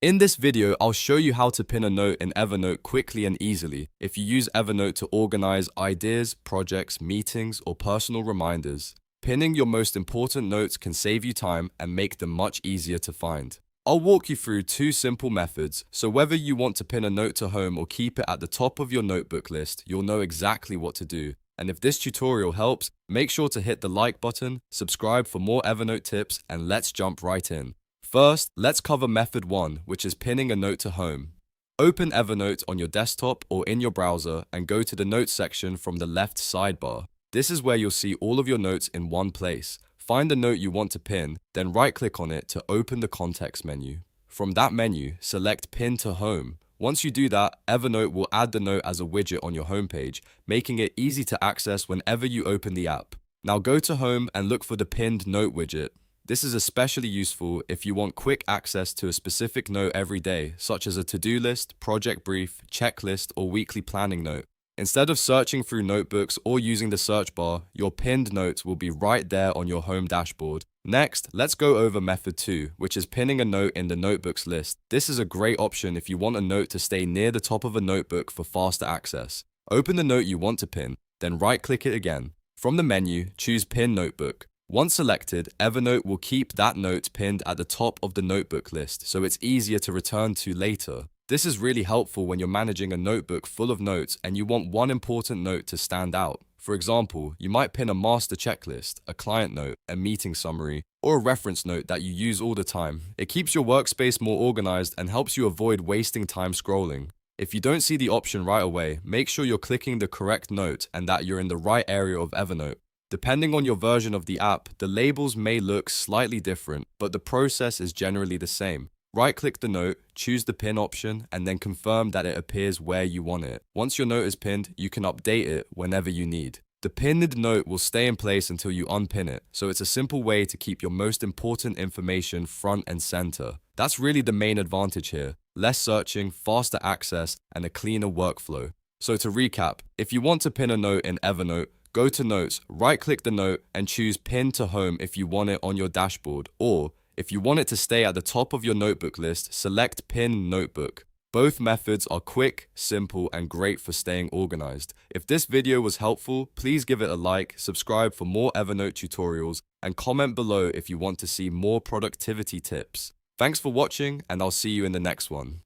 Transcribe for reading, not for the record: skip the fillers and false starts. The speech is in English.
In this video, I'll show you how to pin a note in Evernote quickly and easily if you use Evernote to organize ideas, projects, meetings, or personal reminders. Pinning your most important notes can save you time and make them much easier to find. I'll walk you through two simple methods, so whether you want to pin a note to home or keep it at the top of your notebook list, you'll know exactly what to do. And if this tutorial helps, make sure to hit the like button, subscribe for more Evernote tips, and let's jump right in. First, let's cover method 1, which is pinning a note to home. Open Evernote on your desktop or in your browser and go to the Notes section from the left sidebar. This is where you'll see all of your notes in one place. Find the note you want to pin, then right-click on it to open the context menu. From that menu, select Pin to Home. Once you do that, Evernote will add the note as a widget on your homepage, making it easy to access whenever you open the app. Now go to Home and look for the Pinned Note widget. This is especially useful if you want quick access to a specific note every day, such as a to-do list, project brief, checklist, or weekly planning note. Instead of searching through notebooks or using the search bar, your pinned notes will be right there on your home dashboard. Next, let's go over method 2, which is pinning a note in the notebooks list. This is a great option if you want a note to stay near the top of a notebook for faster access. Open the note you want to pin, then right-click it again. From the menu, choose Pin Notebook. Once selected, Evernote will keep that note pinned at the top of the notebook list, so it's easier to return to later. This is really helpful when you're managing a notebook full of notes and you want one important note to stand out. For example, you might pin a master checklist, a client note, a meeting summary, or a reference note that you use all the time. It keeps your workspace more organized and helps you avoid wasting time scrolling. If you don't see the option right away, make sure you're clicking the correct note and that you're in the right area of Evernote. Depending on your version of the app, the labels may look slightly different, but the process is generally the same. Right-click the note, choose the pin option, and then confirm that it appears where you want it. Once your note is pinned, you can update it whenever you need. The pinned note will stay in place until you unpin it, so it's a simple way to keep your most important information front and center. That's really the main advantage here: less searching, faster access, and a cleaner workflow. So to recap, if you want to pin a note in Evernote, go to Notes, right-click the note, and choose Pin to Home if you want it on your dashboard, or if you want it to stay at the top of your notebook list, select Pin Notebook. Both methods are quick, simple, and great for staying organized. If this video was helpful, please give it a like, subscribe for more Evernote tutorials, and comment below if you want to see more productivity tips. Thanks for watching, and I'll see you in the next one.